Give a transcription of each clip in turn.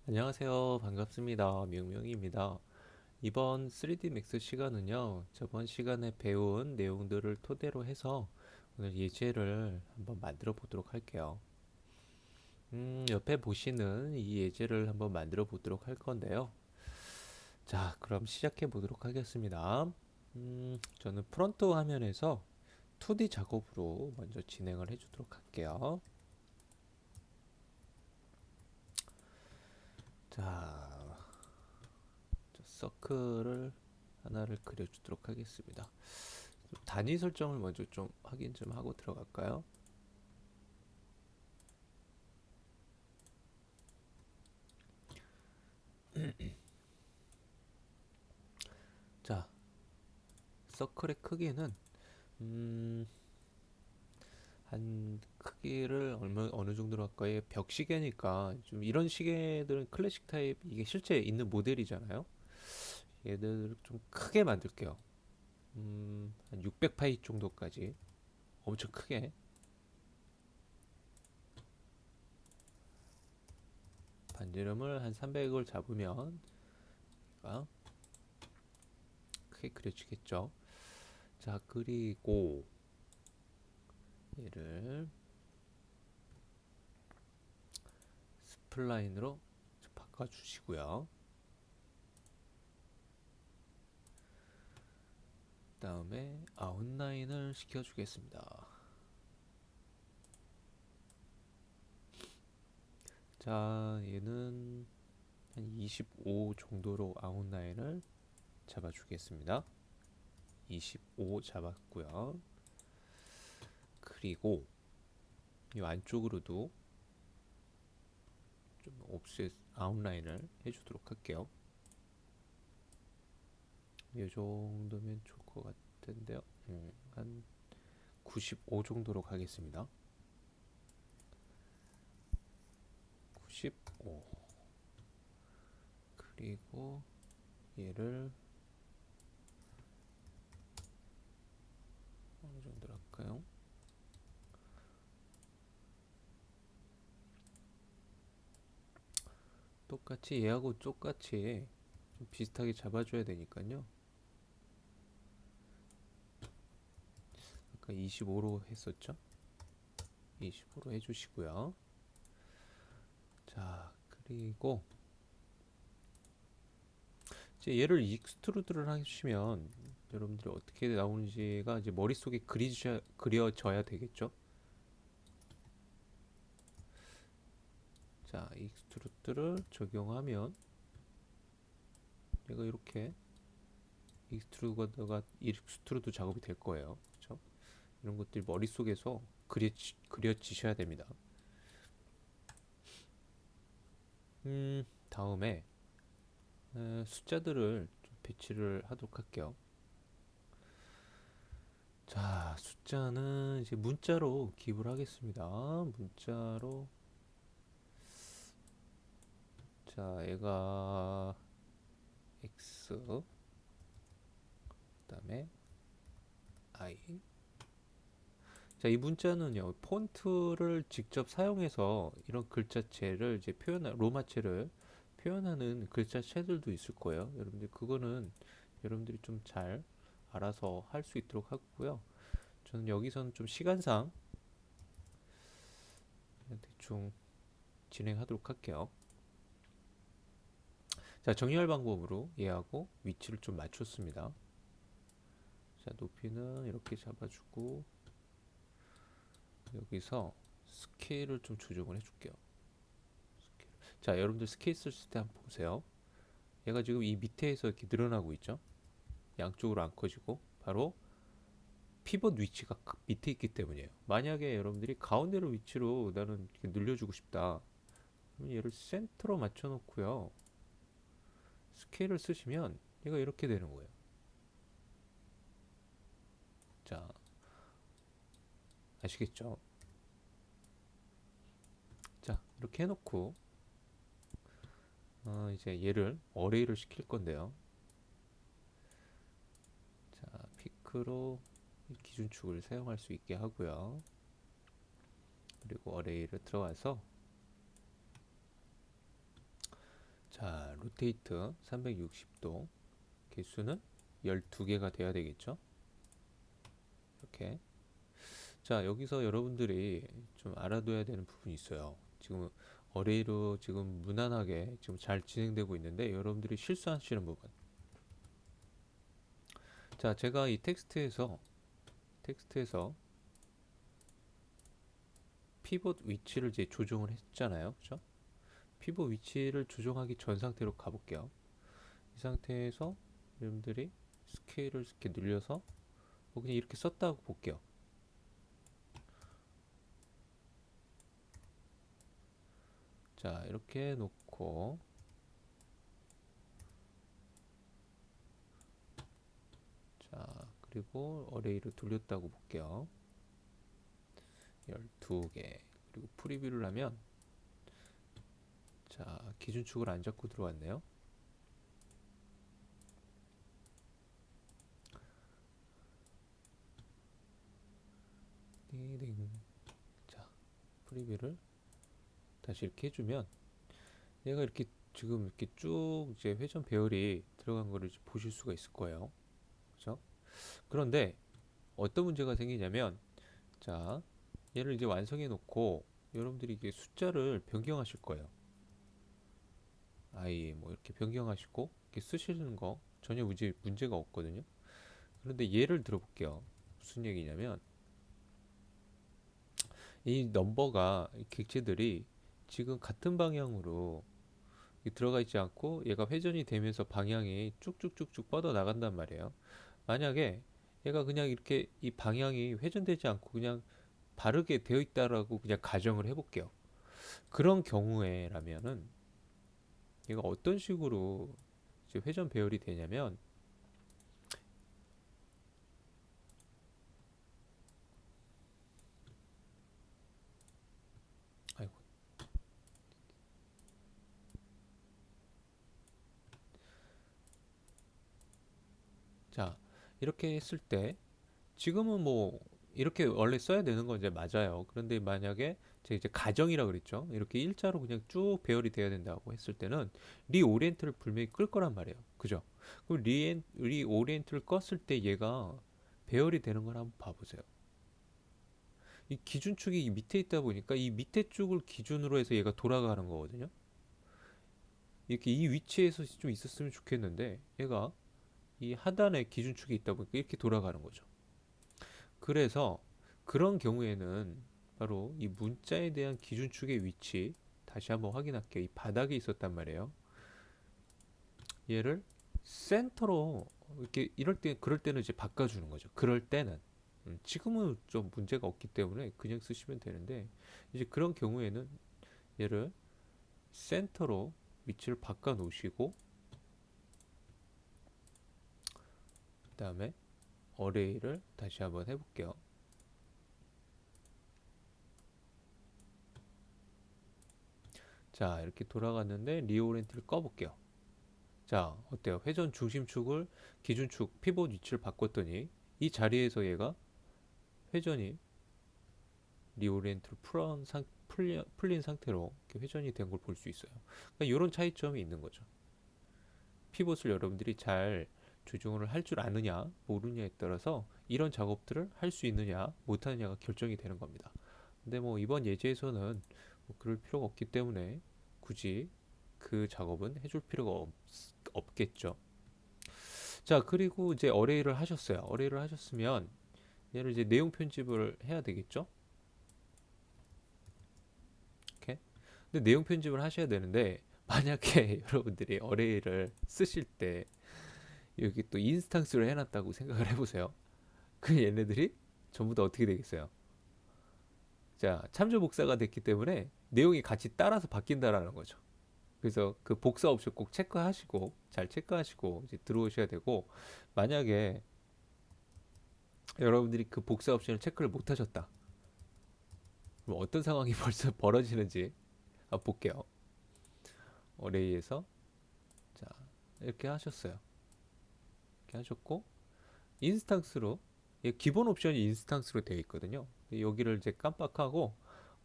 안녕하세요. 반갑습니다. 명명입니다. 이번 3D 맥스 시간은요, 저번 시간에 배운 내용들을 토대로 해서 오늘 예제를 한번 만들어 보도록 할게요. 옆에 보시는 이 예제를 한번 만들어 보도록 할 건데요. 자, 그럼 시작해 보도록 하겠습니다. 저는 프론트 화면에서 2D 작업으로 먼저 진행을 해 주도록 할게요. 자, 서클을 하나를 그려주도록 하겠습니다. 단위 설정을 먼저 좀 확인 좀 하고 들어갈까요? 자, 서클의 크기는 음, 한 크기를 어느 정도로 할까요? 벽 시계니까 좀 이런 시계들은 클래식 타입 이게 실제 있는 모델이잖아요. 얘들 좀 크게 만들게요. 한 600파이 정도까지 엄청 크게 반지름을 한 300을 잡으면 크게 그려지겠죠. 자, 그리고 얘를 스플라인으로 바꿔주시고요. 다음에 아웃라인을 시켜주겠습니다. 자, 얘는 한 25 정도로 아웃라인을 잡아주겠습니다. 25 잡았고요. 그리고 이 안쪽으로도 좀 옵셋 아웃라인을 해주도록 할게요. 이 정도면 좋을 것 같은데요. 한 95 정도로 가겠습니다. 95. 그리고 얘를 어느 정도 할까요? 똑같이 얘하고 똑같이 좀 비슷하게 잡아줘야 되니까요. 아까 25로 했었죠? 25로 해주시고요. 자, 그리고 이제 얘를 익스트루드를 하시면 여러분들이 어떻게 나오는지가 이제 머릿속에 그려져야 되겠죠? 자, 익스트루드를 적용하면 얘가 이렇게 익스트루드 작업이 될 거예요. 그렇죠? 이런 것들이 머릿속에서 그려지셔야 됩니다. 다음에 숫자들을 좀 배치를 하도록 할게요. 자, 숫자는 이제 문자로 기입을 하겠습니다. 문자로. 자, 얘가 x, 그다음에 i. 자, 이 문자는요, 폰트를 직접 사용해서 이런 글자체를 이제 로마체를 표현하는 글자체들도 있을 거예요. 여러분들 그거는 여러분들이 좀 잘 알아서 할 수 있도록 하고요. 저는 여기서는 좀 시간상 대충 진행하도록 할게요. 자, 정리할 방법으로 얘하고 위치를 좀 맞췄습니다. 자, 높이는 이렇게 잡아주고 여기서 스케일을 좀 조정을 해줄게요. 자, 여러분들 스케일 쓰실 때 한번 보세요. 얘가 지금 이 밑에서 이렇게 늘어나고 있죠. 양쪽으로 안 커지고 바로 피벗 위치가 밑에 있기 때문이에요. 만약에 여러분들이 가운데로 위치로 나는 이렇게 늘려주고 싶다. 그럼 얘를 센터로 맞춰놓고요. 스케일을 쓰시면 얘가 이렇게 되는 거예요. 자, 아시겠죠? 자, 이렇게 해놓고 이제 얘를 어레이를 시킬 건데요. 자, 피크로 기준축을 사용할 수 있게 하고요. 그리고 어레이를 들어가서 로테이트 360도 개수는 12개가 돼야 되겠죠. 이렇게. 자, 여기서 여러분들이 좀 알아둬야 되는 부분이 있어요. 지금 어레이로 지금 무난하게 지금 잘 진행되고 있는데 여러분들이 실수하시는 부분. 자, 제가 이 텍스트에서 피봇 위치를 이제 조정을 했잖아요. 그죠? 피봇 위치를 조정하기 전 상태로 가볼게요. 이 상태에서 여러분들이 스케일을 이렇게 늘려서 뭐 그냥 이렇게 썼다고 볼게요. 자, 이렇게 놓고 자, 그리고 어레이를 돌렸다고 볼게요. 12개. 그리고 프리뷰를 하면 자, 기준축을 안 잡고 들어왔네요. 띵. 자, 프리뷰를 다시 이렇게 해주면 얘가 이렇게 지금 이렇게 쭉 이제 회전 배열이 들어간 거를 보실 수가 있을 거예요. 그죠? 그런데 어떤 문제가 생기냐면 자, 얘를 이제 완성해 놓고 여러분들이 이게 숫자를 변경하실 거예요. 아예 뭐 이렇게 변경하시고 이렇게 쓰시는 거 전혀 문제가 없거든요. 그런데 예를 들어볼게요. 무슨 얘기냐면 이 넘버가 이 객체들이 지금 같은 방향으로 들어가 있지 않고 얘가 회전이 되면서 방향이 쭉쭉쭉쭉 뻗어 나간단 말이에요. 만약에 얘가 그냥 이렇게 이 방향이 회전되지 않고 그냥 바르게 되어 있다라고 그냥 가정을 해볼게요. 그런 경우에라면은 얘가 어떤 식으로 이제 회전 배열이 되냐면 아이고, 자, 이렇게 했을 때 지금은 뭐 이렇게 원래 써야 되는 건 이제 맞아요. 그런데 만약에 제가 이제 가정이라 그랬죠. 이렇게 일자로 그냥 쭉 배열이 돼야 된다고 했을 때는 리오리엔트를 분명히 끌 거란 말이에요. 그죠? 그럼 리오리엔트를 껐을 때 얘가 배열이 되는 걸 한번 봐보세요. 이 기준축이 이 밑에 있다 보니까 이 밑에 쪽을 기준으로 해서 얘가 돌아가는 거거든요. 이렇게 이 위치에서 좀 있었으면 좋겠는데 얘가 이 하단에 기준축이 있다 보니까 이렇게 돌아가는 거죠. 그래서 그런 경우에는 바로 이 문자에 대한 기준축의 위치 다시 한번 확인할게요. 이 바닥에 있었단 말이에요. 얘를 센터로 이렇게 이럴 때 그럴 때는 이제 바꿔주는 거죠. 그럴 때는 지금은 좀 문제가 없기 때문에 그냥 쓰시면 되는데 이제 그런 경우에는 얘를 센터로 위치를 바꿔 놓으시고 그다음에 어레이를 다시 한번 해볼게요. 자, 이렇게 돌아갔는데 리오렌트를 꺼볼게요. 자, 어때요? 회전 중심축을 기준축 피봇 위치를 바꿨더니 이 자리에서 얘가 회전이 리오리엔트로 풀린 상태로 이렇게 회전이 된 걸 볼 수 있어요. 그러니까 이런 차이점이 있는 거죠. 피봇을 여러분들이 잘 조정을 할 줄 아느냐 모르냐에 따라서 이런 작업들을 할 수 있느냐 못하느냐가 결정이 되는 겁니다. 근데 뭐 이번 예제에서는 뭐 그럴 필요가 없기 때문에 굳이 그 작업은 해줄 필요가 없겠죠. 자, 그리고 이제 어레이를 하셨어요. 어레이를 하셨으면 얘를 이제 내용 편집을 해야 되겠죠? 이렇게. 근데 내용 편집을 하셔야 되는데 만약에 여러분들이 어레이를 쓰실 때 여기 또 인스탕스를 해놨다고 생각을 해보세요. 그 얘네들이 전부 다 어떻게 되겠어요? 자, 참조 복사가 됐기 때문에 내용이 같이 따라서 바뀐다라는 거죠. 그래서 그 복사 옵션 꼭 체크하시고 잘 체크하시고 이제 들어오셔야 되고 만약에 여러분들이 그 복사 옵션을 체크를 못 하셨다. 그럼 어떤 상황이 벌써 벌어지는지 볼게요. 어레이에서 자, 이렇게 하셨어요. 이렇게 하셨고 인스탕스로 기본 옵션이 인스탕스로 되어 있거든요. 여기를 이제 깜빡하고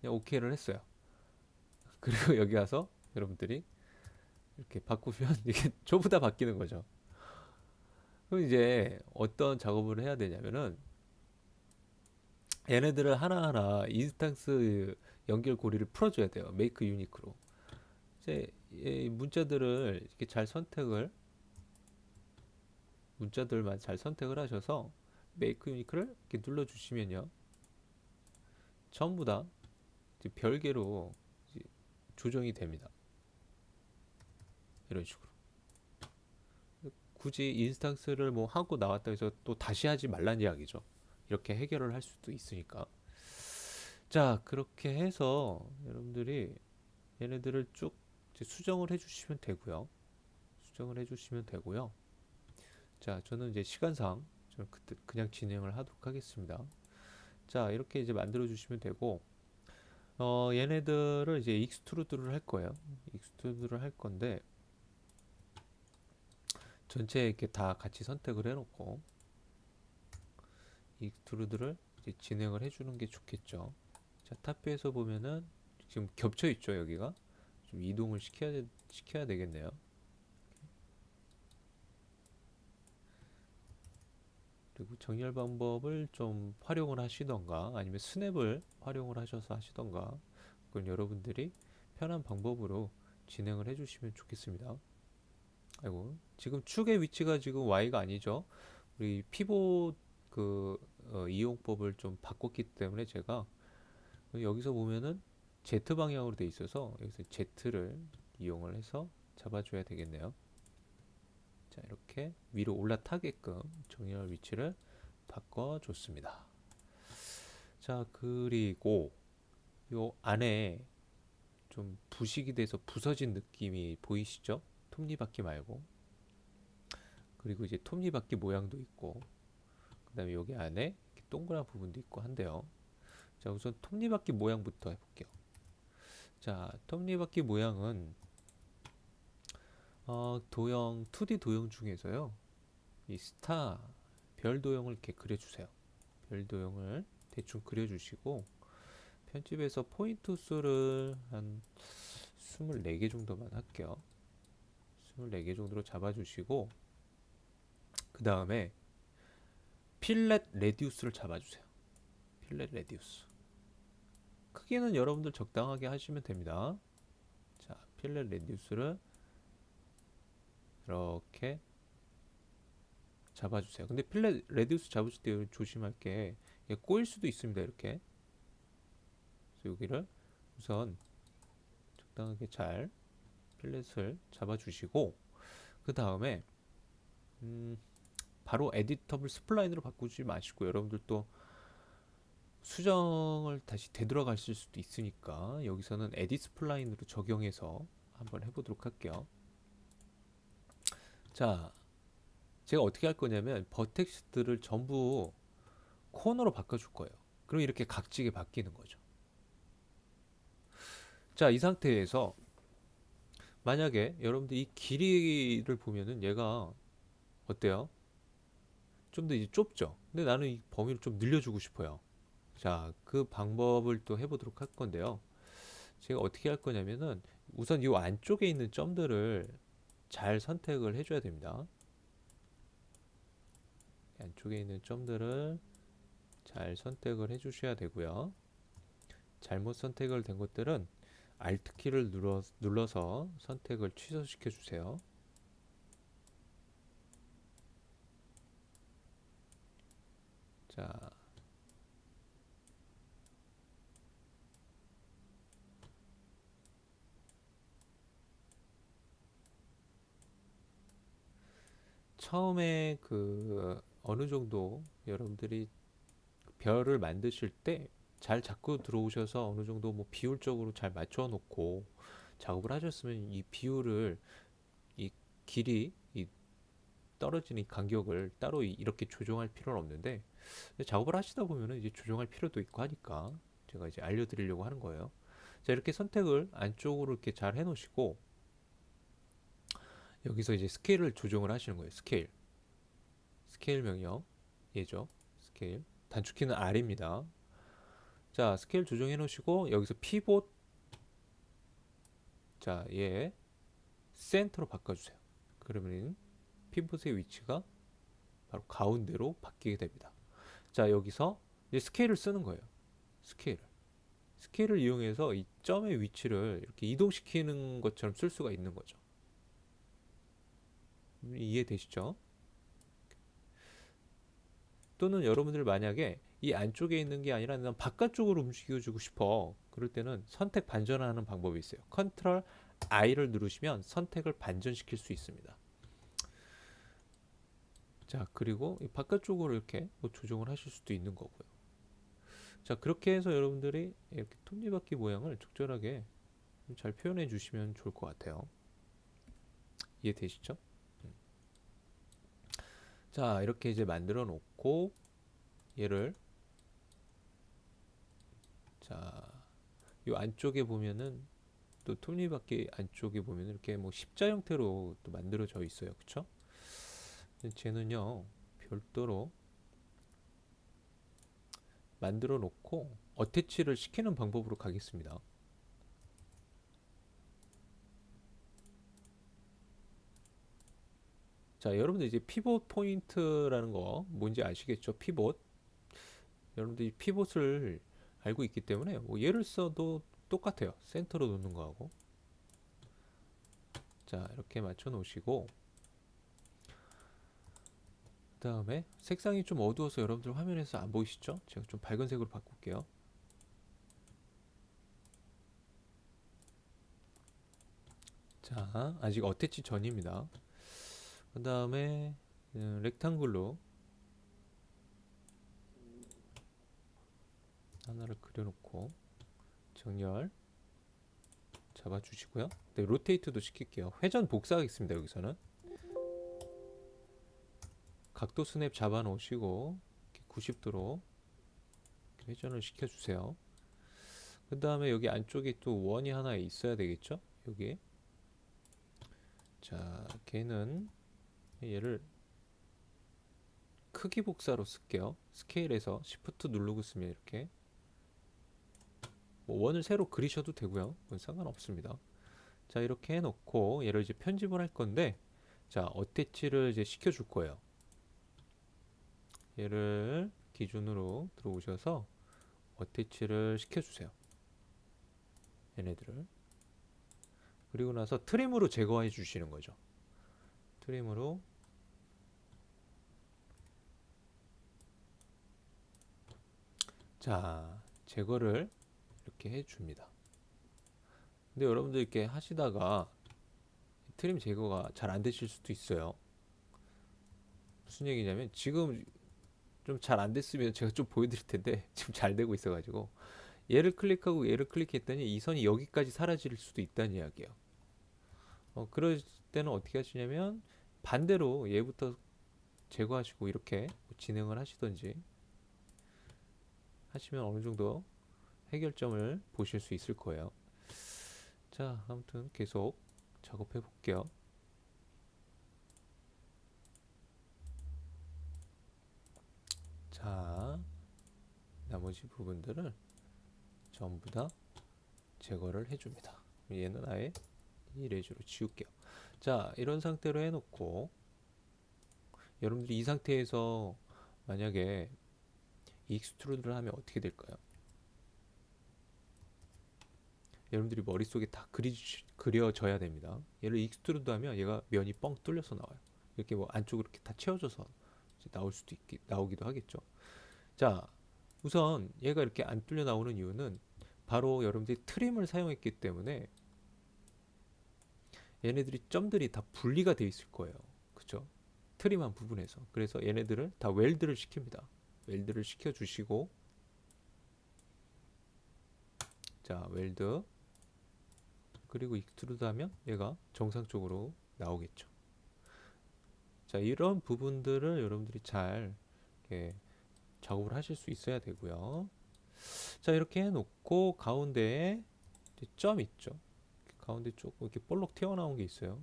그냥 오케이를 했어요. 그리고 여기 와서 여러분들이 이렇게 바꾸면 이게 전부 다 바뀌는 거죠. 그럼 이제 어떤 작업을 해야 되냐면은 얘네들을 하나하나 인스턴스 연결고리를 풀어줘야 돼요. 메이크 유니크로. 이제 이 문자들을 이렇게 잘 선택을 문자들만 잘 선택을 하셔서 메이크 유니크를 이렇게 눌러주시면요. 전부 다 이제 별개로 이제 조정이 됩니다. 이런 식으로. 굳이 인스턴스를 뭐 하고 나왔다 해서 또 다시 하지 말란 이야기죠. 이렇게 해결을 할 수도 있으니까. 자, 그렇게 해서 여러분들이 얘네들을 쭉 이제 수정을 해주시면 되고요. 수정을 해주시면 되고요. 자, 저는 이제 시간상 저는 그때 그냥 진행을 하도록 하겠습니다. 자, 이렇게 이제 만들어 주시면 되고, 얘네들을 이제 익스트루드를 할 거예요. 익스트루드를 할 건데, 전체 이렇게 다 같이 선택을 해놓고, 익스트루드를 이제 진행을 해주는 게 좋겠죠. 자, 탑뷰에서 보면은 지금 겹쳐 있죠, 여기가. 좀 이동을 시켜야 되겠네요. 그리고 정렬 방법을 좀 활용을 하시던가 아니면 스냅을 활용을 하셔서 하시던가 그건 여러분들이 편한 방법으로 진행을 해주시면 좋겠습니다. 아이고 지금 축의 위치가 지금 Y가 아니죠. 우리 피봇 그 이용법을 좀 바꿨기 때문에 제가 여기서 보면은 Z 방향으로 돼 있어서 여기서 Z를 이용을 해서 잡아줘야 되겠네요. 자 이렇게 위로 올라타게끔 정렬 위치를 바꿔줬습니다. 자 그리고 요 안에 좀 부식이 돼서 부서진 느낌이 보이시죠? 톱니바퀴 말고 그리고 이제 톱니바퀴 모양도 있고 그 다음에 여기 안에 이렇게 동그란 부분도 있고 한데요. 자 우선 톱니바퀴 모양부터 해볼게요. 자 톱니바퀴 모양은 도형 2D 도형 중에서요 이 스타 별 도형을 이렇게 그려주세요. 별 도형을 대충 그려주시고 편집에서 포인트 수를 한 24개 정도만 할게요. 24개 정도로 잡아주시고 그 다음에 필렛 레디우스를 잡아주세요. 필렛 레디우스 크기는 여러분들 적당하게 하시면 됩니다. 자 필렛 레디우스를 이렇게 잡아주세요. 근데 필렛 레디우스 잡으실 때 조심할 게 꼬일 수도 있습니다. 이렇게 그래서 여기를 우선 적당하게 잘 필렛을 잡아주시고 그 다음에 바로 에디터블 스플라인으로 바꾸지 마시고 여러분들 또 수정을 다시 되돌아가실 수도 있으니까 여기서는 에디 스플라인으로 적용해서 한번 해보도록 할게요. 자, 제가 어떻게 할 거냐면 버텍스들을 전부 코너로 바꿔줄 거예요. 그럼 이렇게 각지게 바뀌는 거죠. 자, 이 상태에서 만약에 여러분들 이 길이를 보면은 얘가 어때요? 좀 더 이제 좁죠? 근데 나는 이 범위를 좀 늘려주고 싶어요. 자, 그 방법을 또 해보도록 할 건데요. 제가 어떻게 할 거냐면은 우선 이 안쪽에 있는 점들을 잘 선택을 해줘야 됩니다. 안쪽에 있는 점들을 잘 선택을 해주셔야 되고요. 잘못 선택을 된 것들은 Alt 키를 눌러서 선택을 취소시켜 주세요. 자, 처음에 그 어느 정도 여러분들이 별을 만드실 때 잘 잡고 들어오셔서 어느 정도 뭐 비율적으로 잘 맞춰 놓고 작업을 하셨으면 이 비율을 이 길이 이 떨어지는 간격을 따로 이렇게 조정할 필요는 없는데 작업을 하시다 보면은 이제 조정할 필요도 있고 하니까 제가 이제 알려드리려고 하는 거예요. 자 이렇게 선택을 안쪽으로 이렇게 잘 해놓으시고 여기서 이제 스케일을 조정을 하시는 거예요. 스케일 명령 얘죠. 스케일 단축키는 R입니다. 자 스케일 조정해 놓으시고 여기서 피봇 자얘 센터로 바꿔주세요. 그러면 피봇의 위치가 바로 가운데로 바뀌게 됩니다. 자, 여기서 이제 스케일을 쓰는 거예요. 스케일을 이용해서 이 점의 위치를 이렇게 이동시키는 것처럼 쓸 수가 있는 거죠. 이해되시죠? 또는 여러분들 만약에 이 안쪽에 있는 게 아니라 난 바깥쪽으로 움직여주고 싶어. 그럴 때는 선택 반전하는 방법이 있어요. 컨트롤 I를 누르시면 선택을 반전시킬 수 있습니다. 자, 그리고 이 바깥쪽으로 이렇게 뭐 조정을 하실 수도 있는 거고요. 자, 그렇게 해서 여러분들이 이렇게 톱니바퀴 모양을 적절하게 잘 표현해 주시면 좋을 것 같아요. 이해되시죠? 자, 이렇게 이제 만들어 놓고 얘를, 자, 이 안쪽에 보면은 또 톱니바퀴 안쪽에 보면 이렇게 뭐 십자 형태로 또 만들어져 있어요. 그쵸? 쟤는요, 별도로 만들어 놓고 어태치를 시키는 방법으로 가겠습니다. 자, 여러분들 이제 피봇 포인트라는 거 뭔지 아시겠죠? 피봇. 여러분들이 피봇을 알고 있기 때문에 뭐 얘를 써도 똑같아요. 센터로 놓는 거하고. 자, 이렇게 맞춰 놓으시고 그다음에 색상이 좀 어두워서 여러분들 화면에서 안 보이시죠? 제가 좀 밝은 색으로 바꿀게요. 자, 아직 어태치 전입니다. 그다음에 렉탱글로 하나를 그려놓고 정렬 잡아주시고요. 네, 로테이트도 시킬게요. 회전 복사하겠습니다. 여기서는 각도 스냅 잡아 놓으시고 90도로 회전을 시켜주세요. 그 다음에 여기 안쪽에 또 원이 하나 있어야 되겠죠? 여기. 자, 걔는 얘를 크기 복사로 쓸게요. 스케일에서 Shift 누르고 쓰면 이렇게 뭐 원을 새로 그리셔도 되고요. 그건 상관없습니다. 자, 이렇게 해놓고 얘를 이제 편집을 할 건데, 자, 어태치를 이제 시켜줄 거예요. 얘를 기준으로 들어오셔서 어태치를 시켜주세요. 얘네들을. 그리고 나서 트림으로 제거해 주시는 거죠. 트림으로. 자, 제거를 이렇게 해줍니다. 근데 여러분들 이렇게 하시다가 트림 제거가 잘 안 되실 수도 있어요. 무슨 얘기냐면 지금 좀 잘 안 됐으면 제가 좀 보여드릴 텐데 지금 잘 되고 있어가지고 얘를 클릭하고 얘를 클릭했더니 이 선이 여기까지 사라질 수도 있다는 이야기예요. 그럴 때는 어떻게 하시냐면 반대로 얘부터 제거하시고 이렇게 진행을 하시던지 하시면 어느 정도 해결점을 보실 수 있을 거예요. 자, 아무튼 계속 작업해 볼게요. 자, 나머지 부분들을 전부 다 제거를 해줍니다. 얘는 아예 이레저로 지울게요. 자, 이런 상태로 해놓고 여러분들이 이 상태에서 만약에 익스트루드를 하면 어떻게 될까요? 여러분들이 머릿속에 다 그려져야 됩니다. 얘를 익스트루드 하면 얘가 면이 뻥 뚫려서 나와요. 이렇게 뭐 안쪽으로 이렇게 다 채워져서 나오기도 하겠죠. 자, 우선 얘가 이렇게 안 뚫려 나오는 이유는 바로 여러분들이 트림을 사용했기 때문에 얘네들이 점들이 다 분리가 되어 있을 거예요. 그쵸? 트림한 부분에서. 그래서 얘네들을 다 웰드를 시킵니다. 웰드를 시켜주시고, 자, 웰드. 그리고 익스트루드 하면 얘가 정상적으로 나오겠죠. 자, 이런 부분들을 여러분들이 잘 이렇게 작업을 하실 수 있어야 되고요. 자, 이렇게 해놓고 가운데에 점 있죠. 가운데 쪽 이렇게 볼록 튀어나온 게 있어요.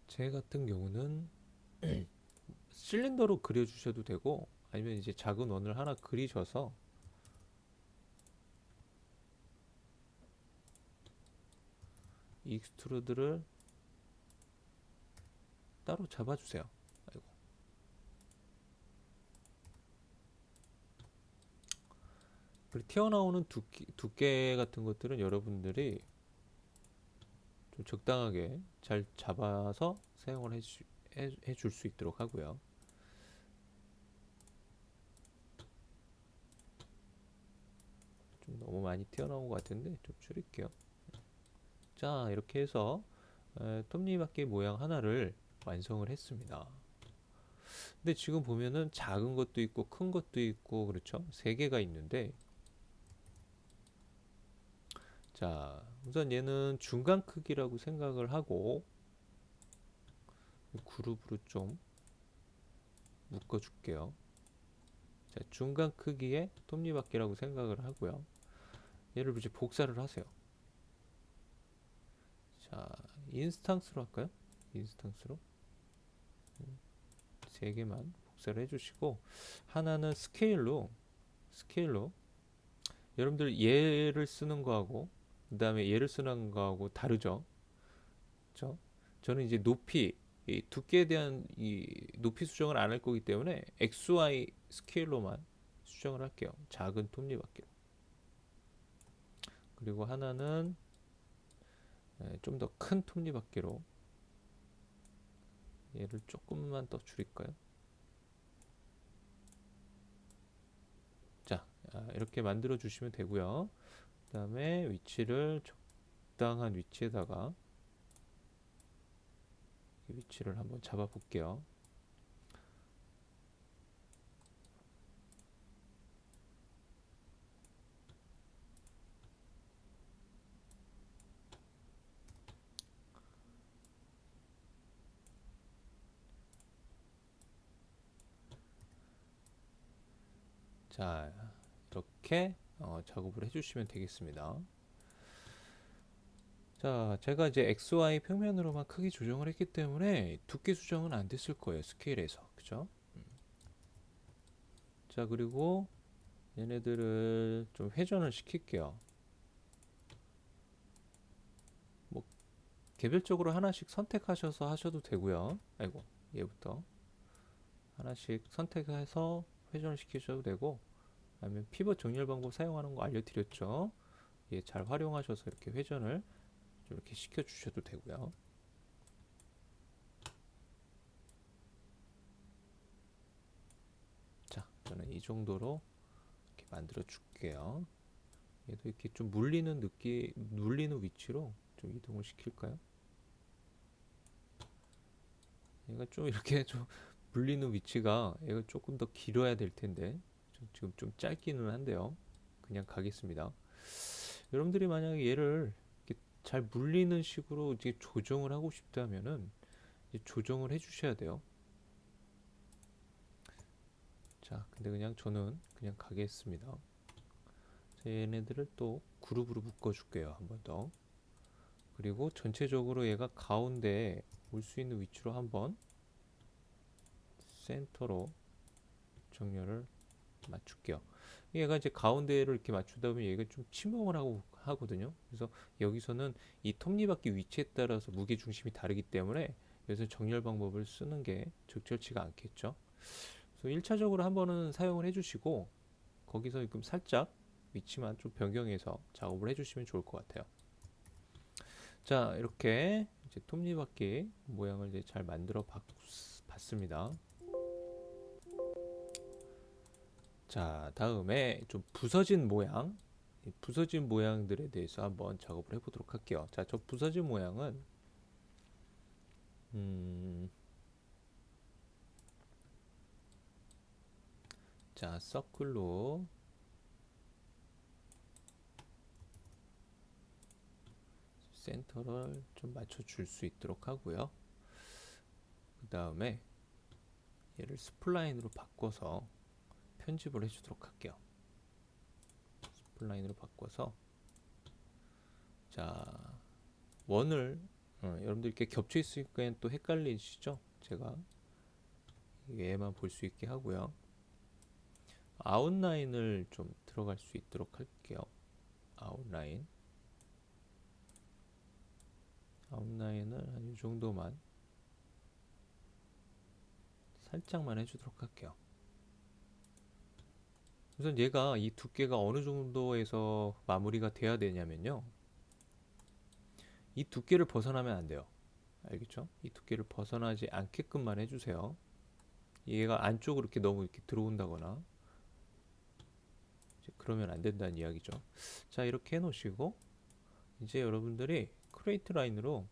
제 같은 경우는 실린더로 그려주셔도 되고 아니면 이제 작은 원을 하나 그리셔서 익스트루드를 따로 잡아주세요. 아이고. 그리고 튀어나오는 두께 같은 것들은 여러분들이 좀 적당하게 잘 잡아서 사용을 해줄 수 있도록 하고요. 좀 너무 많이 튀어나온 것 같은데 좀 줄일게요. 자, 이렇게 해서 톱니바퀴 모양 하나를 완성을 했습니다. 근데 지금 보면은 작은 것도 있고 큰 것도 있고 그렇죠? 세 개가 있는데, 자, 우선 얘는 중간 크기라고 생각을 하고 그룹으로 좀 묶어 줄게요. 자, 중간 크기의 톱니바퀴라고 생각을 하고요. 얘를 이제 복사를 하세요. 자, 인스탕스로 할까요? 인스탕스로 세 개만 복사를 해주시고, 하나는 스케일로 여러분들 얘를 쓰는 거하고 그 다음에 얘를 쓰는 거하고 다르죠. 그렇죠? 저는 이제 이 두께에 대한 이 높이 수정을 안 할 거기 때문에 XY 스케일로만 수정을 할게요. 작은 톱니바퀴로. 그리고 하나는 좀 더 큰 톱니바퀴로, 얘를 조금만 더 줄일까요? 자, 이렇게 만들어 주시면 되고요. 그 다음에 위치를 적당한 위치에다가 위치를 한번 잡아 볼게요. 자, 이렇게 작업을 해주시면 되겠습니다. 자, 제가 이제 XY 평면으로만 크기 조정을 했기 때문에 두께 수정은 안 됐을 거예요. 스케일에서. 그죠? 자, 그리고 얘네들을 좀 회전을 시킬게요. 뭐 개별적으로 하나씩 선택하셔서 하셔도 되고요. 아이고, 얘부터 하나씩 선택해서 회전을 시키셔도 되고, 아니면 피벗 정렬 방법 사용하는 거 알려드렸죠. 예, 잘 활용하셔서 이렇게 회전을 좀 이렇게 시켜 주셔도 되고요. 자, 저는 이 정도로 이렇게 만들어 줄게요. 얘도 이렇게 좀 눌리는 위치로 좀 이동을 시킬까요? 얘가 좀 이렇게 좀 물리는 위치가 얘가 조금 더 길어야 될 텐데 지금 좀 짧기는 한데요. 그냥 가겠습니다. 여러분들이 만약에 얘를 이렇게 잘 물리는 식으로 이제 조정을 하고 싶다면은 이제 조정을 해 주셔야 돼요. 자, 근데 그냥 저는 그냥 가겠습니다. 자, 얘네들을 또 그룹으로 묶어 줄게요. 한 번 더. 그리고 전체적으로 얘가 가운데 올 수 있는 위치로 한번 센터로 정렬을 맞출게요. 얘가 이제 가운데를 이렇게 맞추다 보면 얘가 좀 침범을 하거든요. 그래서 여기서는 이 톱니바퀴 위치에 따라서 무게 중심이 다르기 때문에 여기서 정렬 방법을 쓰는 게 적절치가 않겠죠. 그래서 1차적으로 한 번은 사용을 해주시고 거기서 지금 살짝 위치만 좀 변경해서 작업을 해주시면 좋을 것 같아요. 자, 이렇게 이제 톱니바퀴 모양을 이제 잘 만들어 봤습니다. 자, 다음에 좀 부서진 모양들에 대해서 한번 작업을 해보도록 할게요. 자, 저 부서진 모양은 자, 서클로 센터를 좀 맞춰줄 수 있도록 하고요. 그 다음에 얘를 스플라인으로 바꿔서 편집을 해주도록 할게요. 스플라인으로 바꿔서, 자, 원을 여러분들 이렇게 겹쳐 있으니까 또 헷갈리시죠? 제가 얘만 볼 수 있게 하고요. 아웃라인을 좀 들어갈 수 있도록 할게요. 아웃라인. 아웃라인을 한 이 정도만 살짝만 해주도록 할게요. 우선 얘가 이 두께가 어느 정도에서 마무리가 돼야 되냐면요, 이 두께를 벗어나면 안 돼요. 알겠죠? 이 두께를 벗어나지 않게끔만 해주세요. 얘가 안쪽으로 이렇게 너무 이렇게 들어온다거나 이제 그러면 안 된다는 이야기죠. 자, 이렇게 해놓으시고 이제 여러분들이 크레이트 라인으로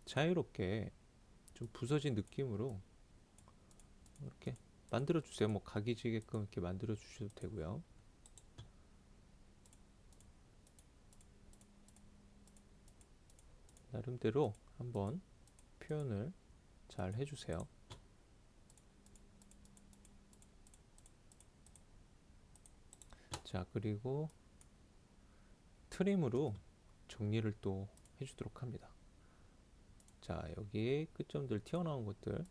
자유롭게 좀 부서진 느낌으로 이렇게 만들어 주세요. 뭐 각이 지게끔 이렇게 만들어 주셔도 되고요. 나름대로 한번 표현을 잘 해주세요. 자, 그리고 트림으로 정리를 또 해주도록 합니다. 자, 여기 끝점들 튀어나온 것들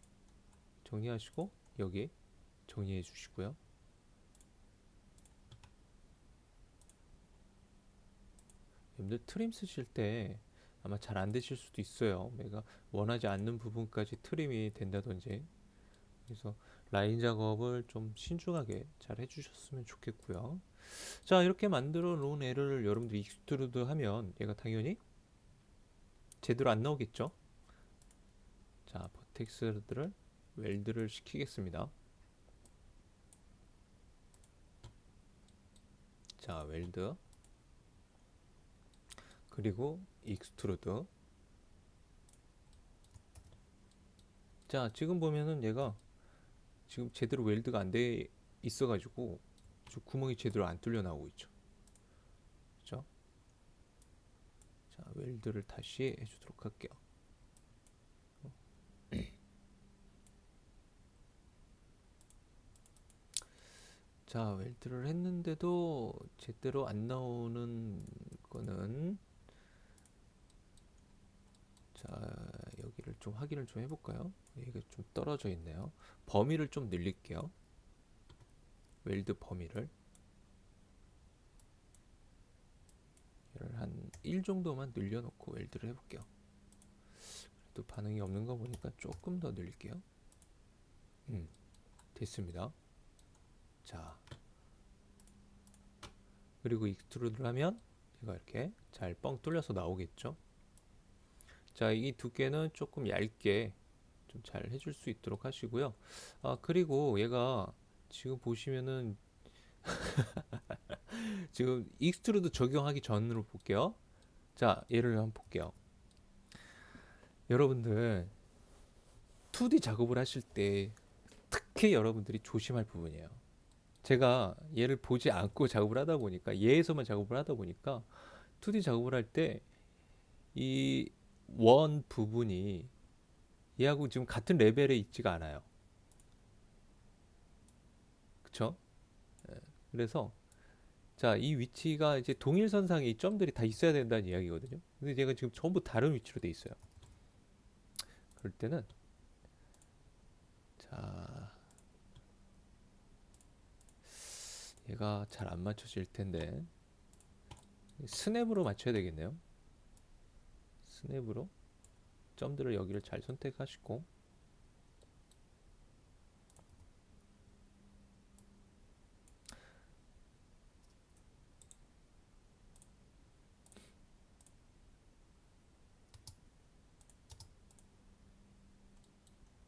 정리하시고 여기 정리해 주시고요. 여러분들 트림 쓰실 때 아마 잘 안 되실 수도 있어요. 내가 원하지 않는 부분까지 트림이 된다든지. 그래서 라인 작업을 좀 신중하게 잘 해주셨으면 좋겠고요. 자, 이렇게 만들어 놓은 애를 여러분들이 익스트루드 하면 얘가 당연히 제대로 안 나오겠죠. 자, 버텍스들을 웰드를 시키겠습니다. 자, 웰드 그리고 익스트루드. 자, 지금 보면은 얘가 지금 제대로 웰드가 안 돼 있어가지고 구멍이 제대로 안 뚫려 나오고 있죠. 그죠? 자, 웰드를 다시 해주도록 할게요. 자, 웰드를 했는데도 제대로 안 나오는 거는, 자, 여기를 좀 확인을 좀 해볼까요? 여기가 좀 떨어져 있네요. 범위를 좀 늘릴게요. 웰드 범위를 얘를 한 1 정도만 늘려놓고 웰드를 해볼게요. 또 반응이 없는 거 보니까 조금 더 늘릴게요. 됐습니다. 자, 그리고 익스트루드를 하면 얘가 이렇게 잘 뻥 뚫려서 나오겠죠. 자, 이 두께는 조금 얇게 좀 잘 해줄 수 있도록 하시고요. 아, 그리고 얘가 지금 보시면은 지금 익스트루드 적용하기 전으로 볼게요. 자, 얘를 한번 볼게요. 여러분들 2D 작업을 하실 때 특히 여러분들이 조심할 부분이에요. 제가 얘를 보지 않고 작업을 하다 보니까, 얘에서만 작업을 하다 보니까 2D 작업을 할 때 이 원 부분이 얘하고 지금 같은 레벨에 있지가 않아요. 그쵸? 그래서 자, 이 위치가 이제 동일선상에 이 점들이 다 있어야 된다는 이야기거든요. 근데 제가 지금 전부 다른 위치로 돼 있어요. 그럴 때는 자, 얘가 잘 안 맞춰질 텐데 스냅으로 맞춰야 되겠네요. 스냅으로 점들을 여기를 잘 선택하시고,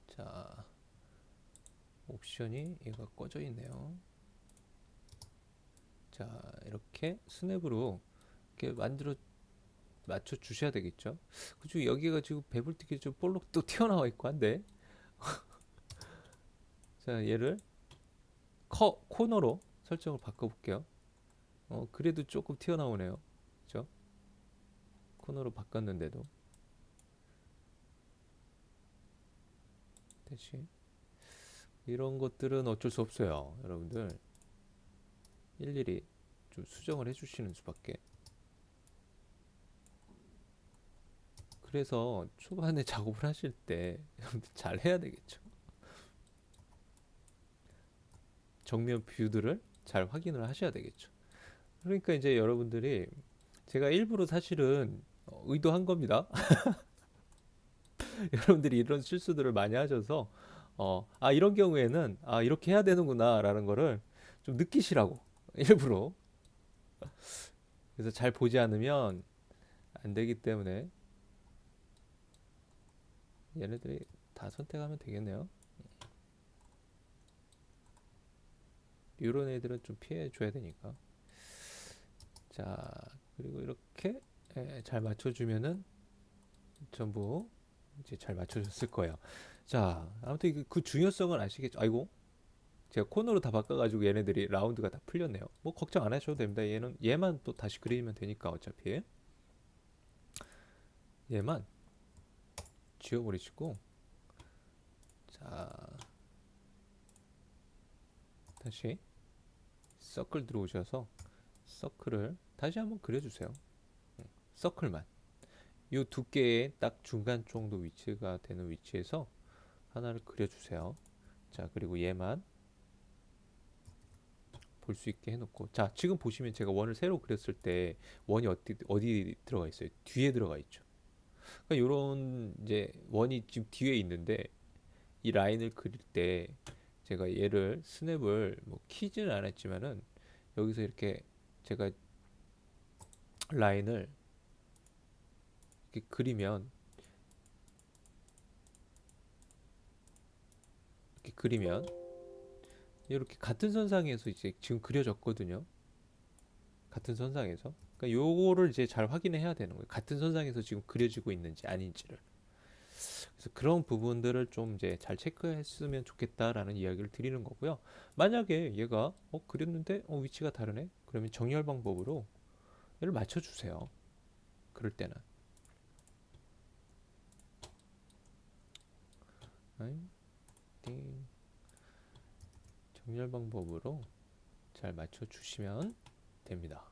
자, 옵션이 얘가 꺼져 있네요. 자, 이렇게 스냅으로 이렇게 만들어 맞춰 주셔야 되겠죠. 그죠? 여기가 지금 배불뚝이 좀 볼록 또 튀어나와 있고 한데, 자, 얘를 코너로 설정을 바꿔볼게요. 그래도 조금 튀어나오네요. 그죠? 코너로 바꿨는데도 대신 이런 것들은 어쩔 수 없어요. 여러분들 일일이 좀 수정을 해주시는 수밖에. 그래서 초반에 작업을 하실 때 잘 해야 되겠죠. 정면 뷰들을 잘 확인을 하셔야 되겠죠. 그러니까 이제 여러분들이, 제가 일부러 사실은 의도한 겁니다. 여러분들이 이런 실수들을 많이 하셔서 이런 경우에는 이렇게 해야 되는구나라는 거를 좀 느끼시라고 일부러. 그래서 잘 보지 않으면 안 되기 때문에 얘네들이 다 선택하면 되겠네요. 이런 애들은 좀 피해 줘야 되니까. 자, 그리고 이렇게 잘 맞춰주면은 전부 이제 잘 맞춰졌을 거예요. 자, 아무튼 그 중요성을 아시겠죠? 아이고, 제가 코너로 다 바꿔가지고 얘네들이 라운드가 다 풀렸네요. 뭐 걱정 안 하셔도 됩니다. 얘만 또 다시 그리면 되니까 어차피 얘만 지워버리시고, 자, 다시 서클 들어오셔서 서클을 다시 한번 그려주세요. 서클만. 이 두께의 딱 중간 정도 위치가 되는 위치에서 하나를 그려주세요. 자, 그리고 얘만 볼 수 있게 해놓고, 자, 지금 보시면 제가 원을 새로 그렸을 때 원이 어디 들어가 있어요? 뒤에 들어가 있죠. 그러니까 이런 이제 원이 지금 뒤에 있는데 이 라인을 그릴 때 제가 얘를 스냅을 뭐 키지는 않았지만은 여기서 이렇게 제가 라인을 이렇게 그리면 이렇게 그리면 이렇게 같은 선상에서 이제 지금 그려졌거든요. 같은 선상에서. 그러니까 요거를 이제 잘 확인해야 되는 거예요. 같은 선상에서 지금 그려지고 있는지 아닌지를. 그래서 그런 부분들을 좀 이제 잘 체크했으면 좋겠다라는 이야기를 드리는 거고요. 만약에 얘가 그렸는데 위치가 다르네. 그러면 정렬 방법으로 얘를 맞춰 주세요. 그럴 때는. 정렬 방법으로 잘 맞춰 주시면 됩니다.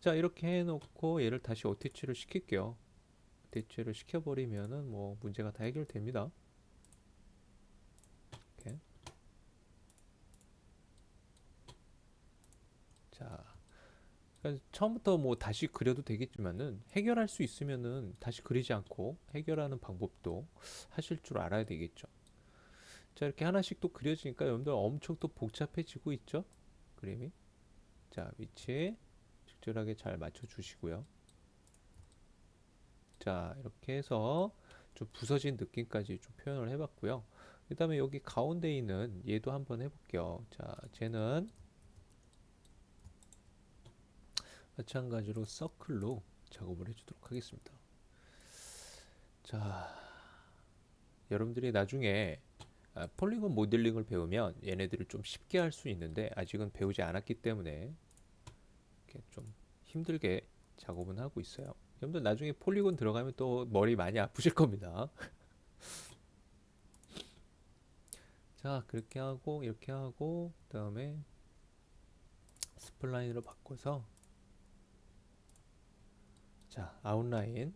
자, 이렇게 해놓고 얘를 다시 어태치를 시킬게요. 어태치를 시켜버리면은 뭐 문제가 다 해결됩니다. 이렇게. 자, 그러니까 처음부터 뭐 다시 그려도 되겠지만은 해결할 수 있으면은 다시 그리지 않고 해결하는 방법도 하실 줄 알아야 되겠죠. 자, 이렇게 하나씩 또 그려지니까 여러분들 엄청 또 복잡해지고 있죠? 그림이. 자, 위치에 적절하게 잘 맞춰 주시고요. 자, 이렇게 해서 좀 부서진 느낌까지 좀 표현을 해봤고요. 그 다음에 여기 가운데 있는 얘도 한번 해볼게요. 자, 쟤는 마찬가지로 서클로 작업을 해주도록 하겠습니다. 자, 여러분들이 나중에 폴리곤 모델링을 배우면 얘네들을 좀 쉽게 할 수 있는데 아직은 배우지 않았기 때문에 이렇게 좀 힘들게 작업은 하고 있어요. 여러분들 나중에 폴리곤 들어가면 또 머리 많이 아프실 겁니다. 자, 그렇게 하고 이렇게 하고 그다음에 스플라인으로 바꿔서 자, 아웃라인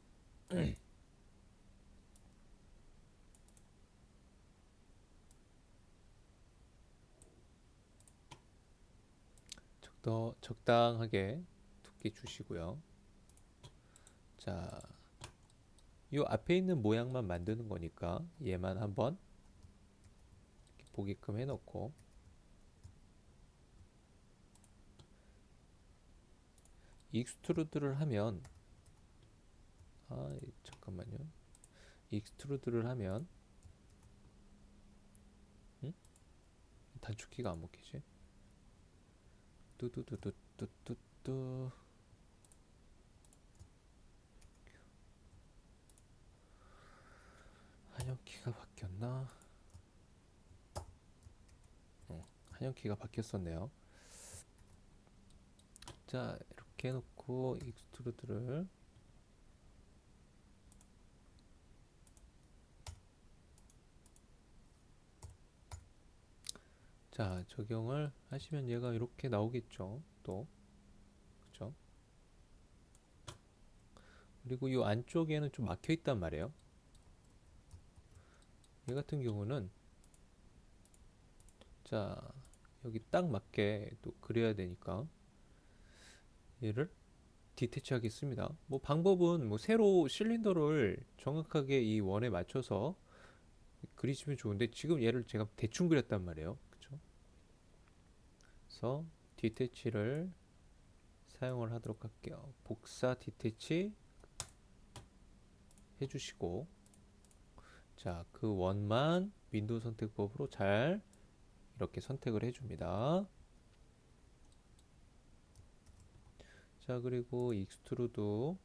적당하게 두께 주시고요. 자, 이 앞에 있는 모양만 만드는 거니까 얘만 한번 보게끔 해놓고 익스트루드를 하면 잠깐만요. 익스트루드를 하면 응? 단축키가 안 먹히지? 뚜뚜뚜뚜뚜뚜뚜 한영키가 바뀌었나? 한영키가 바뀌었었네요. 자, 이렇게 해놓고 익스트루드를 자, 적용을 하시면 얘가 이렇게 나오겠죠. 또 그죠? 그리고 이 안쪽에는 좀 막혀 있단 말이에요. 얘 같은 경우는 자, 여기 딱 맞게 또 그려야 되니까 얘를 디태치하겠습니다. 뭐 방법은 뭐 세로 실린더를 정확하게 이 원에 맞춰서 그리시면 좋은데 지금 얘를 제가 대충 그렸단 말이에요. 그쵸? 그래서 디태치를 사용을 하도록 할게요. 복사 디태치 해주시고, 자, 그 원만 윈도우 선택법으로 잘 이렇게 선택을 해줍니다. 자, 그리고 익스트루드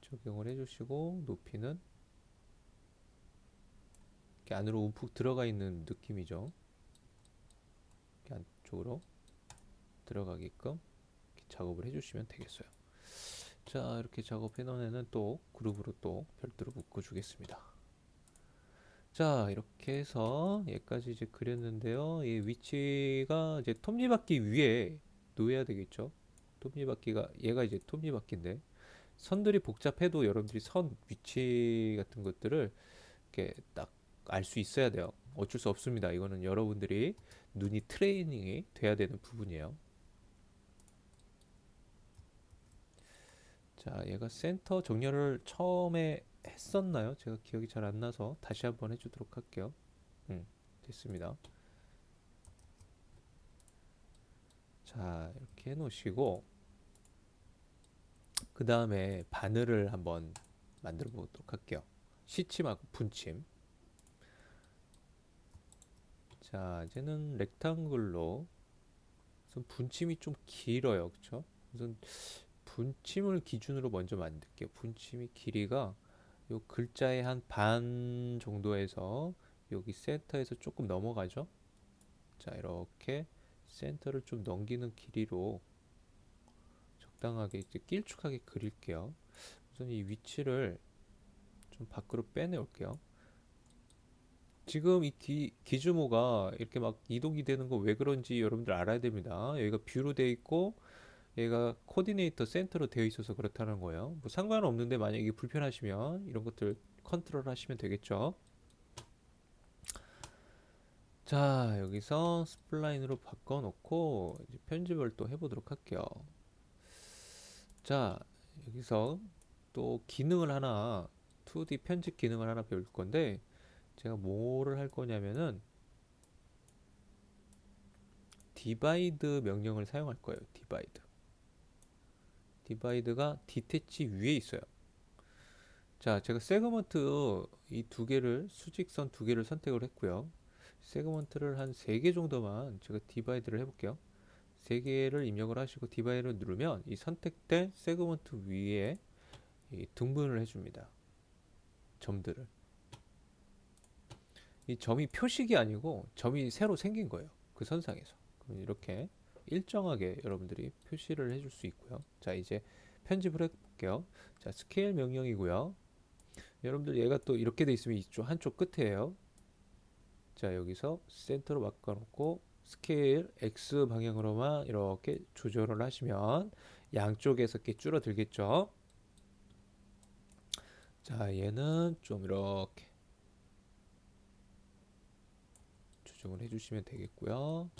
적용을 해주시고, 높이는 이렇게 안으로 움푹 들어가 있는 느낌이죠. 이렇게 안쪽으로 들어가게끔 이렇게 작업을 해주시면 되겠어요. 자, 이렇게 작업해 놓은 애는 또 그룹으로 또 별도로 묶어 주겠습니다. 자, 이렇게 해서 얘까지 이제 그렸는데요. 이 위치가 이제 톱니바퀴 위에 놓여야 되겠죠. 톱니바퀴가 얘가 이제 톱니바퀴인데 선들이 복잡해도 여러분들이 선 위치 같은 것들을 이렇게 딱 알 수 있어야 돼요. 어쩔 수 없습니다. 이거는 여러분들이 눈이 트레이닝이 돼야 되는 부분이에요. 자, 얘가 센터 정렬을 처음에 했었나요? 제가 기억이 잘 안 나서 다시 한번 해주도록 할게요. 됐습니다. 자, 이렇게 해놓으시고 그 다음에 바늘을 한번 만들어 보도록 할게요. 시침하고 분침. 자, 이제는 렉탱글로 우선 분침이 좀 길어요, 그쵸? 우선 분침을 기준으로 먼저 만들게요. 분침이 길이가 요 글자의 한 반 정도에서 여기 센터에서 조금 넘어가죠. 자, 이렇게 센터를 좀 넘기는 길이로 적당하게 이제 길쭉하게 그릴게요. 우선 이 위치를 좀 밖으로 빼내올게요. 지금 이 기즈모가 이렇게 막 이동이 되는 거 왜 그런지 여러분들 알아야 됩니다. 여기가 뷰로 되어 있고 얘가 코디네이터 센터로 되어 있어서 그렇다는 거예요. 뭐 상관없는데 만약에 이게 불편하시면 이런 것들 컨트롤 하시면 되겠죠. 자, 여기서 스플라인으로 바꿔놓고 이제 편집을 또 해보도록 할게요. 자, 여기서 또 기능을 하나 2D 편집 기능을 하나 배울 건데 제가 뭐를 할 거냐면은 디바이드 명령을 사용할 거예요. 디바이드. 디바이드가 디태치 위에 있어요. 자, 제가 세그먼트 이 두 개를 수직선 두 개를 선택을 했고요. 세그먼트를 한 3개 정도만 제가 디바이드를 해볼게요. 3개를 입력을 하시고 디바이드를 누르면 이 선택된 세그먼트 위에 이 등분을 해줍니다. 점들을. 이 점이 표식이 아니고 점이 새로 생긴 거예요. 그 선상에서. 그럼 이렇게 일정하게 여러분들이 표시를 해줄 수 있고요. 자, 이제 편집을 해볼게요. 자, 스케일 명령이고요. 여러분들 얘가 또 이렇게 돼 있으면 이쪽 한쪽 끝에요. 자, 여기서 센터로 바꿔놓고 스케일 X 방향으로만 이렇게 조절을 하시면 양쪽에서 이렇게 줄어들겠죠. 자, 얘는 좀 이렇게 조정을 해주시면 되겠고요.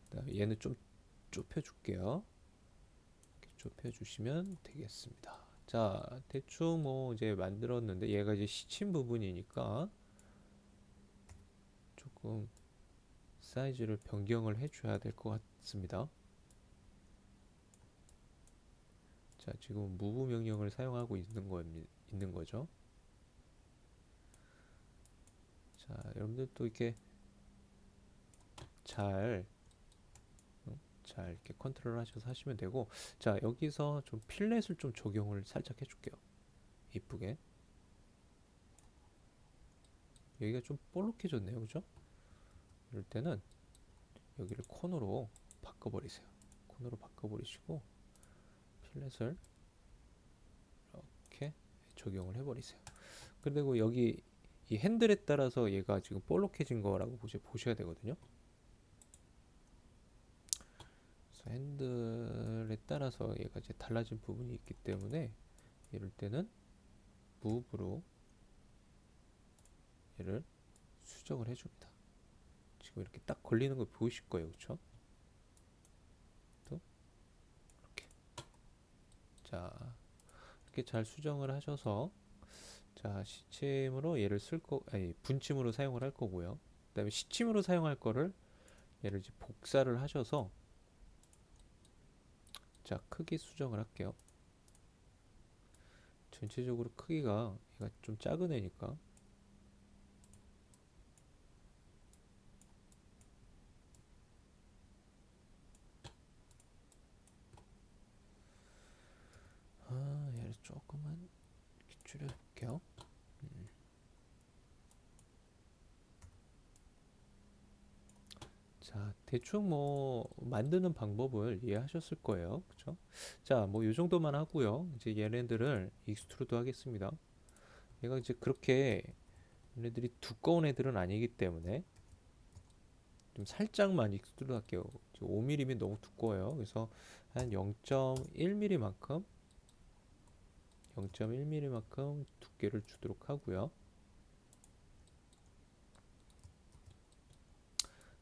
그다음에 얘는 좀 좁혀줄게요. 이렇게 좁혀주시면 되겠습니다. 자, 대충 뭐 이제 만들었는데 얘가 이제 시침 부분이니까 조금 사이즈를 변경을 해줘야 될 것 같습니다. 자, 지금 무브 명령을 사용하고 있는 거죠. 자, 여러분들 또 이렇게 잘, 잘 이렇게 컨트롤 하셔서 하시면 되고, 자, 여기서 좀 필렛을 좀 적용을 살짝 해줄게요. 이쁘게. 여기가 좀 볼록해졌네요, 그죠? 이럴 때는 여기를 콘으로 바꿔버리세요. 콘으로 바꿔버리시고, 필렛을 이렇게 적용을 해버리세요. 그리고 여기 이 핸들에 따라서 얘가 지금 볼록해진 거라고 보셔야 되거든요. 그래서 핸들에 따라서 얘가 이제 달라진 부분이 있기 때문에 이럴 때는 무브로 얘를 수정을 해줍니다. 지금 이렇게 딱 걸리는 거 보이실 거예요, 그렇죠? 또 이렇게 잘 수정을 하셔서 자, 시침으로 얘를 아니, 분침으로 사용을 할 거고요. 그다음에 시침으로 사용할 거를 얘를 이제 복사를 하셔서 자, 크기 수정을 할게요. 전체적으로 크기가 얘가 좀 작은 애니까 얘를 조금만 이렇게 줄여볼게요. 자, 대충 뭐 만드는 방법을 이해하셨을 거예요. 그쵸? 자, 뭐 요 정도만 하고요. 이제 얘네들을 익스트루드 하겠습니다. 얘가 이제 그렇게 얘네들이 두꺼운 애들은 아니기 때문에 좀 살짝만 익스트루드 할게요. 5mm면 너무 두꺼워요. 그래서 한 0.1mm만큼 0.1mm만큼 두께를 주도록 하고요.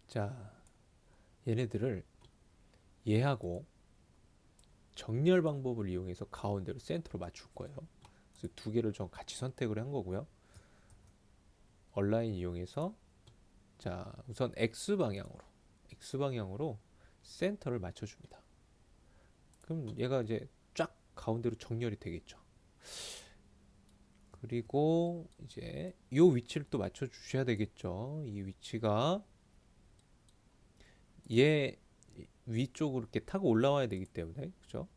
자, 얘네들을 얘하고 정렬 방법을 이용해서 가운데로 센터로 맞출 거예요. 그래서 두 개를 좀 같이 선택을 한 거고요. 얼라인 이용해서 자, 우선 X 방향으로 센터를 맞춰줍니다. 그럼 얘가 이제 쫙 가운데로 정렬이 되겠죠. 그리고 이제 이 위치를 또 맞춰 주셔야 되겠죠. 이 위치가 얘 위쪽으로 이렇게 타고 올라와야 되기 때문에, 그죠?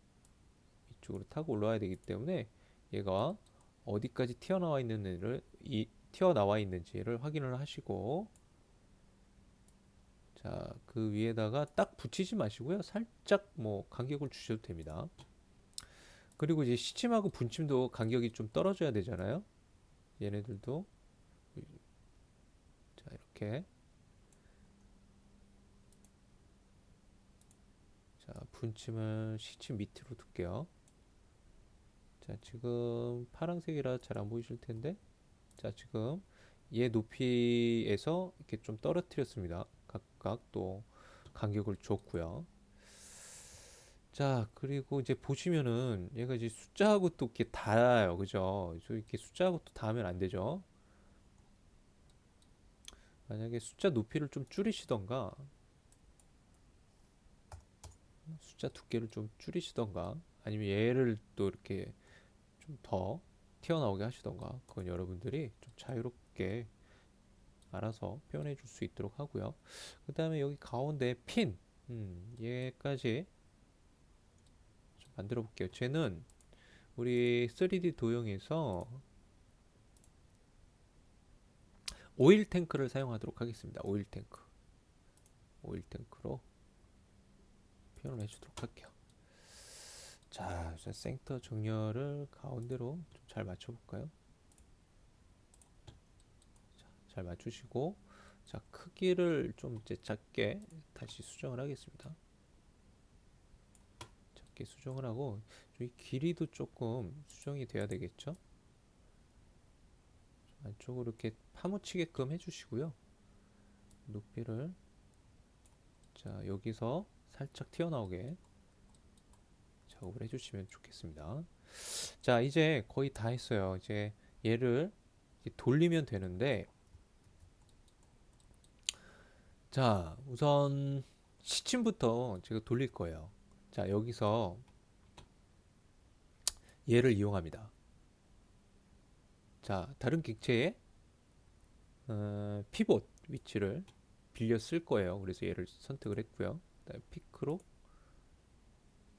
위쪽으로 타고 올라와야 되기 때문에 얘가 어디까지 튀어나와 있는지를 확인을 하시고, 자, 그 위에다가 딱 붙이지 마시고요. 살짝 뭐 간격을 주셔도 됩니다. 그리고 이제 시침하고 분침도 간격이 좀 떨어져야 되잖아요. 얘네들도 자, 이렇게 자, 분침을 시침 밑으로 둘게요. 자, 지금 파란색이라 잘 안 보이실 텐데, 자, 지금 얘 높이에서 이렇게 좀 떨어뜨렸습니다. 각각 또 간격을 줬고요. 자, 그리고 이제 보시면은 얘가 이제 숫자하고 또 이렇게 닿아요. 그죠? 이렇게 숫자하고 또 닿으면 안 되죠. 만약에 숫자 높이를 좀 줄이시던가, 숫자 두께를 좀 줄이시던가, 아니면 얘를 또 이렇게 좀 더 튀어나오게 하시던가, 그건 여러분들이 좀 자유롭게 알아서 표현해 줄 수 있도록 하고요. 그 다음에 여기 가운데 핀, 얘까지 좀 만들어 볼게요. 쟤는 우리 3D 도형에서 오일 탱크를 사용하도록 하겠습니다. 오일 탱크로 표현을 해주도록 할게요. 자, 센터 정렬을 가운데로 좀 잘 맞춰볼까요? 자, 잘 맞추시고, 자, 크기를 좀 이제 작게 다시 수정을 하겠습니다. 작게 수정을 하고, 이 길이도 조금 수정이 돼야 되겠죠? 안쪽으로 이렇게 파묻히게끔 해주시고요. 높이를 자, 여기서 살짝 튀어나오게 작업을 해주시면 좋겠습니다. 자, 이제 거의 다 했어요. 이제 얘를 이제 돌리면 되는데, 자, 우선 시침부터 제가 돌릴 거예요. 자, 여기서 얘를 이용합니다. 자, 다른 객체의 피봇 위치를 빌려 쓸 거예요. 그래서 얘를 선택을 했고요. 그다음에 피크로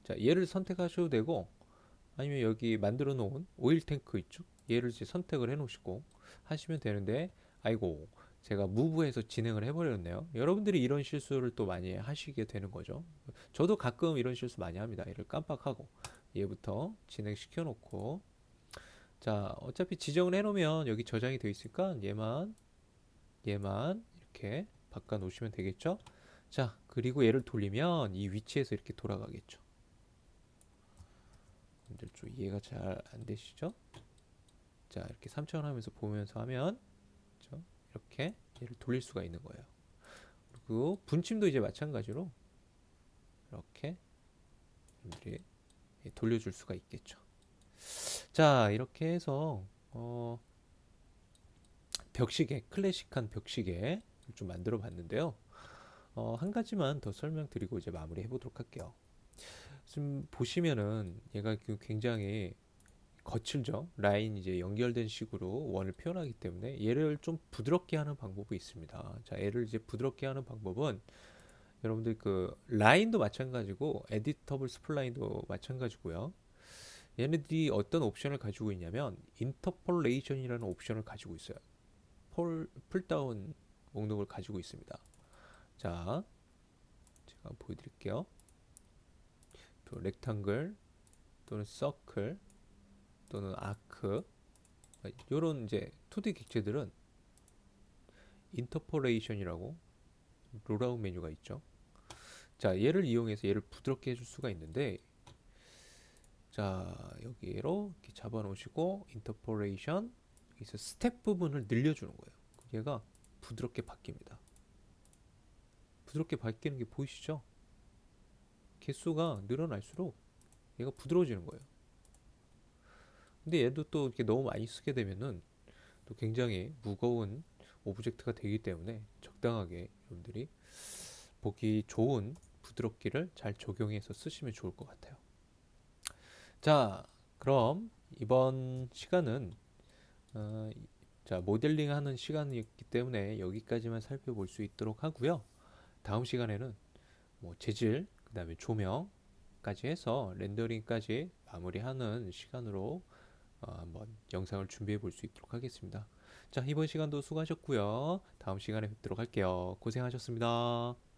자, 얘를 선택하셔도 되고, 아니면 여기 만들어 놓은 오일 탱크 있죠? 얘를 이제 선택을 해 놓으시고 하시면 되는데, 아이고, 제가 무브해서 진행을 해버렸네요. 여러분들이 이런 실수를 또 많이 하시게 되는 거죠. 저도 가끔 이런 실수 많이 합니다. 얘를 깜빡하고 얘부터 진행시켜 놓고, 자, 어차피 지정을 해 놓으면 여기 저장이 되어 있으니까 얘만 이렇게 바꿔 놓으시면 되겠죠. 자, 그리고 얘를 돌리면 이 위치에서 이렇게 돌아가겠죠. 여러분들 좀 이해가 잘 안 되시죠? 자, 이렇게 3차원 하면서 보면서 하면 그렇죠? 이렇게 얘를 돌릴 수가 있는 거예요. 그리고 분침도 이제 마찬가지로 이렇게 여러분들이 돌려줄 수가 있겠죠. 자, 이렇게 해서 벽시계, 클래식한 벽시계 좀 만들어 봤는데요. 한 가지만 더 설명드리고 이제 마무리해 보도록 할게요. 지금 보시면은 얘가 굉장히 거칠죠. 라인 이제 연결된 식으로 원을 표현하기 때문에 얘를 좀 부드럽게 하는 방법이 있습니다. 자, 얘를 이제 부드럽게 하는 방법은 여러분들 그 라인도 마찬가지고 에디터블 스플라인도 마찬가지고요. 얘네들이 어떤 옵션을 가지고 있냐면 인터폴레이션이라는 옵션을 가지고 있어요. 풀다운 목록을 가지고 있습니다. 자, 제가 보여드릴게요. 또 렉탱글 또는 서클 또는 아크 이런 이제 2D 객체들은 인터폴레이션이라고 롤아웃 메뉴가 있죠. 자, 얘를 이용해서 얘를 부드럽게 해줄 수가 있는데, 자, 여기로 이렇게 잡아 놓으시고 인터폴레이션 여기서 스텝 부분을 늘려주는 거예요. 얘가 부드럽게 바뀝니다. 부드럽게 바뀌는 게 보이시죠? 개수가 늘어날수록 얘가 부드러워지는 거예요. 근데 얘도 또 이렇게 너무 많이 쓰게 되면은 또 굉장히 무거운 오브젝트가 되기 때문에 적당하게 여러분들이 보기 좋은 부드럽기를 잘 적용해서 쓰시면 좋을 것 같아요. 자, 그럼 이번 시간은 어, 자, 모델링 하는 시간이었기 때문에 여기까지만 살펴볼 수 있도록 하고요. 다음 시간에는 뭐 재질, 그 다음에 조명까지 해서 렌더링까지 마무리하는 시간으로 한번 영상을 준비해 볼 수 있도록 하겠습니다. 자, 이번 시간도 수고하셨고요. 다음 시간에 뵙도록 할게요. 고생하셨습니다.